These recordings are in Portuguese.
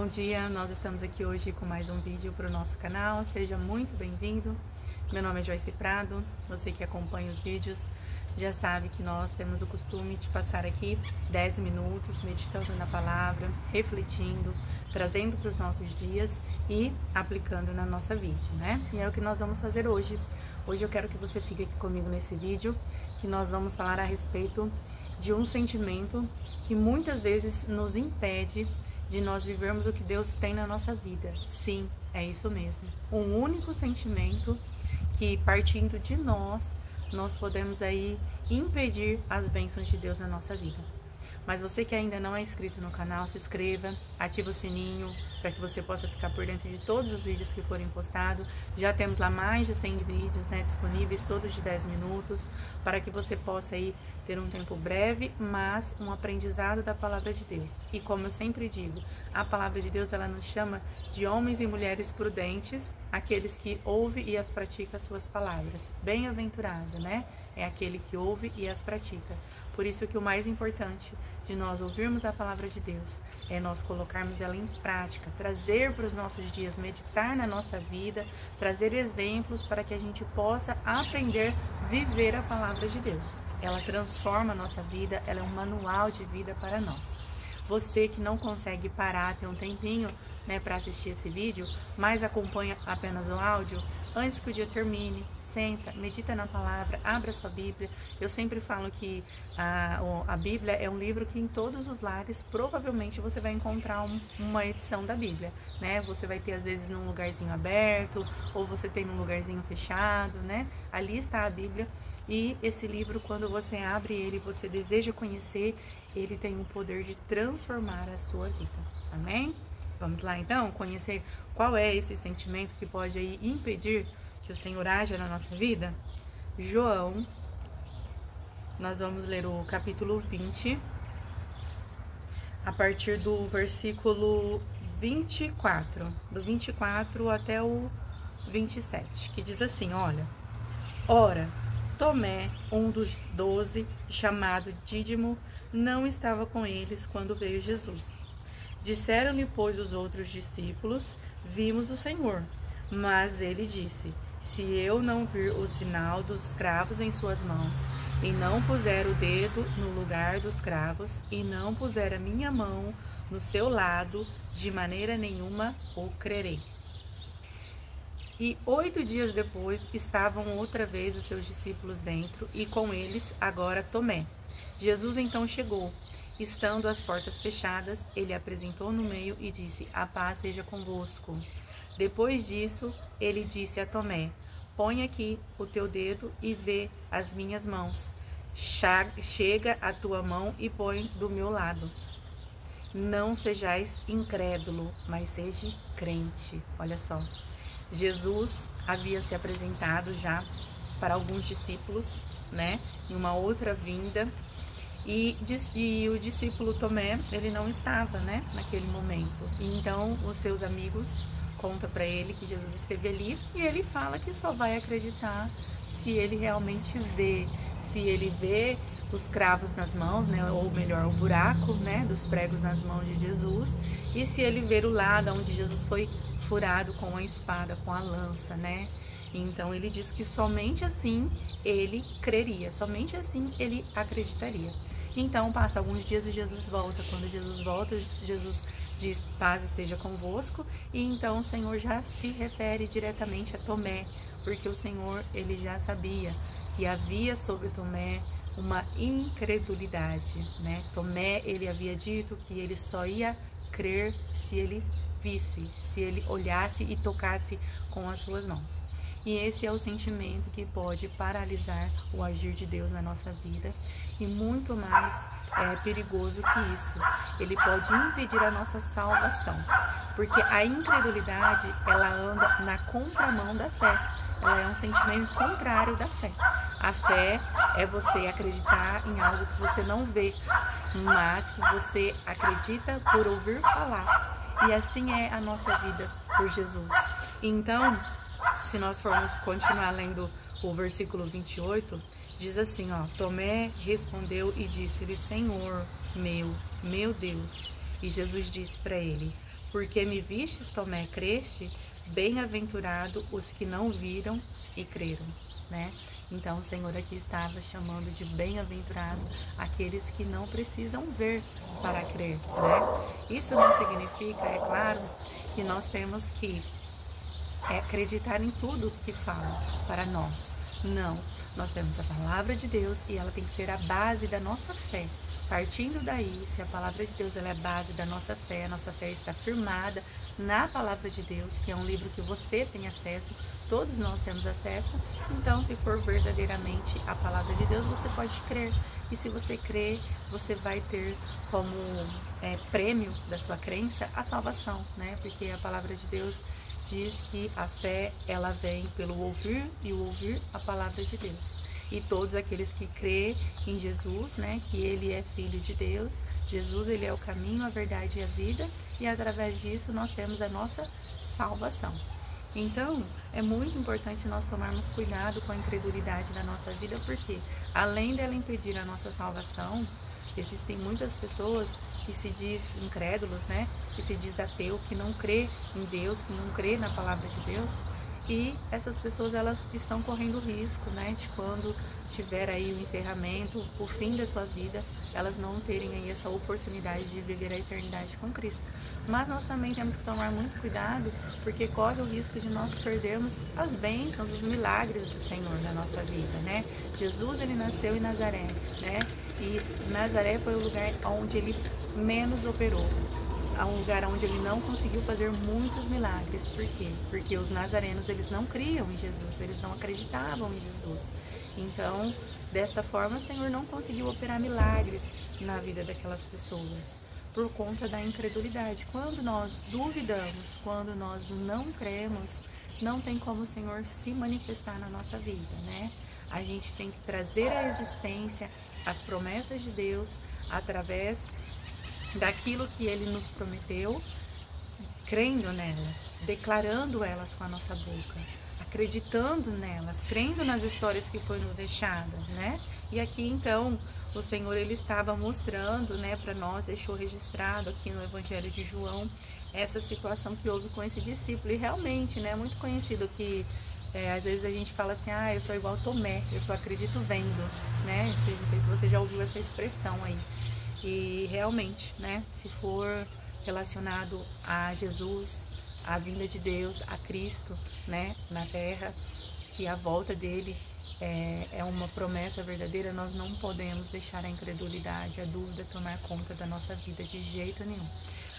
Bom dia, nós estamos aqui hoje com mais um vídeo para o nosso canal, seja muito bem-vindo. Meu nome é Joyce Prado, você que acompanha os vídeos já sabe que nós temos o costume de passar aqui 10 minutos meditando na palavra, refletindo, trazendo para os nossos dias e aplicando na nossa vida, né? E é o que nós vamos fazer hoje. Hoje eu quero que você fique aqui comigo nesse vídeo, que nós vamos falar a respeito de um sentimento que muitas vezes nos impede de nós vivermos o que Deus tem na nossa vida. Sim, é isso mesmo. Um único sentimento que, partindo de nós podemos aí impedir as bênçãos de Deus na nossa vida. Mas você que ainda não é inscrito no canal, se inscreva, ativa o sininho para que você possa ficar por dentro de todos os vídeos que forem postados. Já temos lá mais de 100 vídeos, né, disponíveis, todos de 10 minutos, para que você possa aí ter um tempo breve, mas um aprendizado da palavra de Deus. E como eu sempre digo, a palavra de Deus, ela nos chama de homens e mulheres prudentes, aqueles que ouvem e as praticam as suas palavras. Bem-aventurado, né? É aquele que ouve e as pratica. Por isso que o mais importante de nós ouvirmos a palavra de Deus é nós colocarmos ela em prática, trazer para os nossos dias, meditar na nossa vida, trazer exemplos para que a gente possa aprender a viver a palavra de Deus. Ela transforma a nossa vida, ela é um manual de vida para nós. Você que não consegue parar, ter um tempinho, né, para assistir esse vídeo, mas acompanha apenas o áudio, antes que o dia termine, senta, medita na palavra, abra sua Bíblia. Eu sempre falo que a Bíblia é um livro que em todos os lares provavelmente você vai encontrar uma edição da Bíblia, né? Você vai ter às vezes num lugarzinho aberto, ou você tem num lugarzinho fechado, né? Ali está a Bíblia. E esse livro, quando você abre ele, você deseja conhecer, ele tem o poder de transformar a sua vida. Amém? Vamos lá então conhecer qual é esse sentimento que pode aí impedir que o Senhor haja na nossa vida? João, nós vamos ler o capítulo 20, a partir do versículo 24, do 24 até o 27, que diz assim, olha: Ora, Tomé, um dos 12, chamado Dídimo, não estava com eles quando veio Jesus. Disseram-lhe, pois, os outros discípulos, vimos o Senhor. Mas ele disse, se eu não vir o sinal dos cravos em suas mãos, e não puser o dedo no lugar dos cravos, e não puser a minha mão no seu lado, de maneira nenhuma o crerei. E 8 dias depois, estavam outra vez os seus discípulos dentro, e com eles agora Tomé. Jesus então chegou. Estando as portas fechadas, ele apresentou no meio e disse, a paz seja convosco. Depois disso, ele disse a Tomé, põe aqui o teu dedo e vê as minhas mãos. Chega a tua mão e põe do meu lado. Não sejais incrédulo, mas seja crente. Olha só, Jesus havia se apresentado já para alguns discípulos, né, em uma outra vinda. E o discípulo Tomé, ele não estava, né, naquele momento. E então, os seus amigos contam para ele que Jesus esteve ali e ele fala que só vai acreditar se ele realmente vê. Se ele vê os cravos nas mãos, né, ou melhor, o buraco, né, dos pregos nas mãos de Jesus. E se ele ver o lado onde Jesus foi furado com a espada, com a lança, né. Então, ele diz que somente assim ele creria, somente assim ele acreditaria. Então, passa alguns dias e Jesus volta. Quando Jesus volta, Jesus diz, paz esteja convosco. E então o Senhor já se refere diretamente a Tomé, porque o Senhor, ele já sabia que havia sobre Tomé uma incredulidade, né? Tomé, ele havia dito que ele só ia crer se ele visse, se ele olhasse e tocasse com as suas mãos. E esse é o sentimento que pode paralisar o agir de Deus na nossa vida. E muito mais perigoso que isso, ele pode impedir a nossa salvação. Porque a incredulidade, ela anda na contramão da fé. Ela é um sentimento contrário da fé. A fé é você acreditar em algo que você não vê, mas que você acredita por ouvir falar. E assim é a nossa vida por Jesus. Então, se nós formos continuar lendo o versículo 28, diz assim, ó, Tomé respondeu e disse-lhe, Senhor meu Deus. E Jesus disse para ele, Porque me vistes, Tomé, creste, bem-aventurado os que não viram e creram, né? Então o Senhor aqui estava chamando de bem-aventurado aqueles que não precisam ver para crer, né? Isso não significa, é claro, que nós temos que acreditar em tudo que fala para nós. Não, nós temos a palavra de Deus e ela tem que ser a base da nossa fé. Partindo daí, se a palavra de Deus ela é a base da nossa fé, a nossa fé está firmada na palavra de Deus, que é um livro que você tem acesso, todos nós temos acesso. Então, se for verdadeiramente a palavra de Deus, você pode crer. E se você crer, você vai ter como prêmio da sua crença a salvação, né? Porque a palavra de Deus diz que a fé, ela vem pelo ouvir e o ouvir a palavra de Deus. E todos aqueles que crêem em Jesus, né, que Ele é Filho de Deus, Jesus, Ele é o caminho, a verdade e a vida, e através disso nós temos a nossa salvação. Então, é muito importante nós tomarmos cuidado com a incredulidade da nossa vida, porque além dela impedir a nossa salvação, existem muitas pessoas que se diz incrédulos, né, que se diz ateu, que não crê em Deus, que não crê na palavra de Deus. E essas pessoas, elas estão correndo risco, né, de quando tiver aí o encerramento, o fim da sua vida, elas não terem aí essa oportunidade de viver a eternidade com Cristo. Mas nós também temos que tomar muito cuidado, porque corre o risco de nós perdermos as bênçãos, os milagres do Senhor na nossa vida, né? Jesus, ele nasceu em Nazaré, né? E Nazaré foi o lugar onde ele menos operou. A um lugar onde ele não conseguiu fazer muitos milagres. Por quê? Porque os nazarenos, eles não criam em Jesus, eles não acreditavam em Jesus. Então, desta forma, o Senhor não conseguiu operar milagres na vida daquelas pessoas, por conta da incredulidade. Quando nós duvidamos, quando nós não cremos, não tem como o Senhor se manifestar na nossa vida, né? A gente tem que trazer à existência as promessas de Deus através daquilo que Ele nos prometeu, crendo nelas, declarando elas com a nossa boca, acreditando nelas, crendo nas histórias que foram nos deixadas, né? E aqui então o Senhor, ele estava mostrando, né, para nós, deixou registrado aqui no Evangelho de João essa situação que houve com esse discípulo. E realmente, né, é muito conhecido que às vezes a gente fala assim, eu sou igual Tomé, eu só acredito vendo, né? Não sei se você já ouviu essa expressão aí. E realmente, né, se for relacionado a Jesus, a vinda de Deus, a Cristo, né, na terra, que a volta dele é uma promessa verdadeira, nós não podemos deixar a incredulidade, a dúvida tomar conta da nossa vida de jeito nenhum.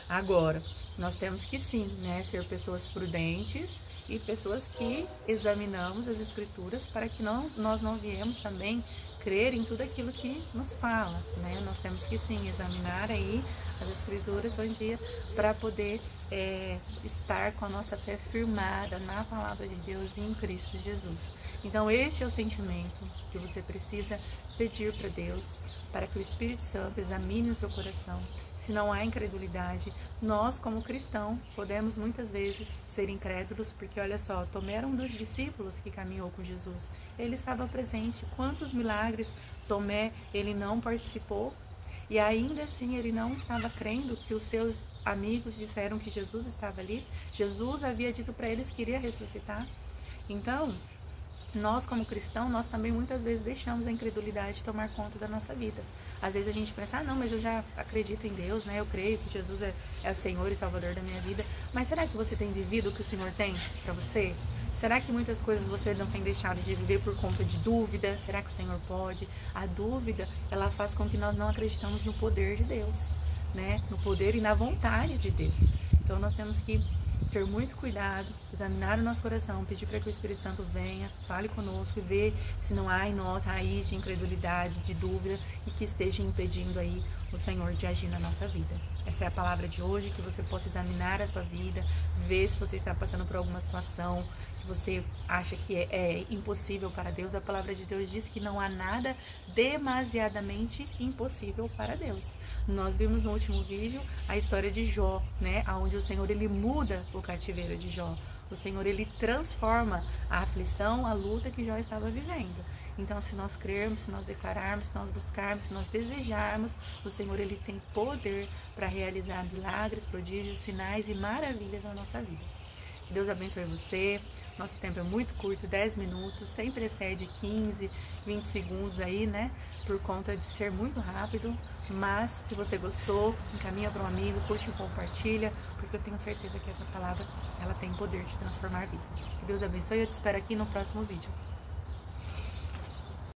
Agora, nós temos que sim, né, ser pessoas prudentes e pessoas que examinamos as Escrituras para que nós não viemos também crer em tudo aquilo que nos fala, né? Nós temos que sim examinar aí as Escrituras hoje em dia para poder estar com a nossa fé firmada na palavra de Deus e em Cristo Jesus. Então este é o sentimento que você precisa pedir para Deus, para que o Espírito Santo examine o seu coração. Se não há incredulidade, nós como cristãos podemos muitas vezes ser incrédulos, porque olha só, Tomé era um dos discípulos que caminhou com Jesus. Ele estava presente. Quantos milagres Tomé, ele não participou? E ainda assim ele não estava crendo que os seus amigos disseram que Jesus estava ali. Jesus havia dito para eles que iria ressuscitar. Então, nós como cristãos, nós também muitas vezes deixamos a incredulidade tomar conta da nossa vida. Às vezes a gente pensa, não, mas eu já acredito em Deus, né? Eu creio que Jesus é o Senhor e Salvador da minha vida. Mas será que você tem vivido o que o Senhor tem para você? Será que muitas coisas você não tem deixado de viver por conta de dúvida? Será que o Senhor pode? A dúvida, ela faz com que nós não acreditamos no poder de Deus, né? No poder e na vontade de Deus. Então nós temos que ter muito cuidado, examinar o nosso coração, pedir para que o Espírito Santo venha, fale conosco e ver se não há em nós raiz de incredulidade, de dúvida e que esteja impedindo aí o Senhor de agir na nossa vida. Essa é a palavra de hoje, que você possa examinar a sua vida, ver se você está passando por alguma situação que você acha que é impossível para Deus. A palavra de Deus diz que não há nada demasiadamente impossível para Deus. Nós vimos no último vídeo a história de Jó, né? Onde o Senhor, ele muda o cativeiro de Jó. O Senhor, ele transforma a aflição, a luta que Jó estava vivendo. Então, se nós crermos, se nós declararmos, se nós buscarmos, se nós desejarmos, o Senhor, ele tem poder para realizar milagres, prodígios, sinais e maravilhas na nossa vida. Que Deus abençoe você. Nosso tempo é muito curto, 10 minutos, sempre excede 15, 20 segundos aí, né? Por conta de ser muito rápido. Mas, se você gostou, encaminha para um amigo, curte e compartilha, porque eu tenho certeza que essa palavra, ela tem poder de transformar vidas. Que Deus abençoe e eu te espero aqui no próximo vídeo.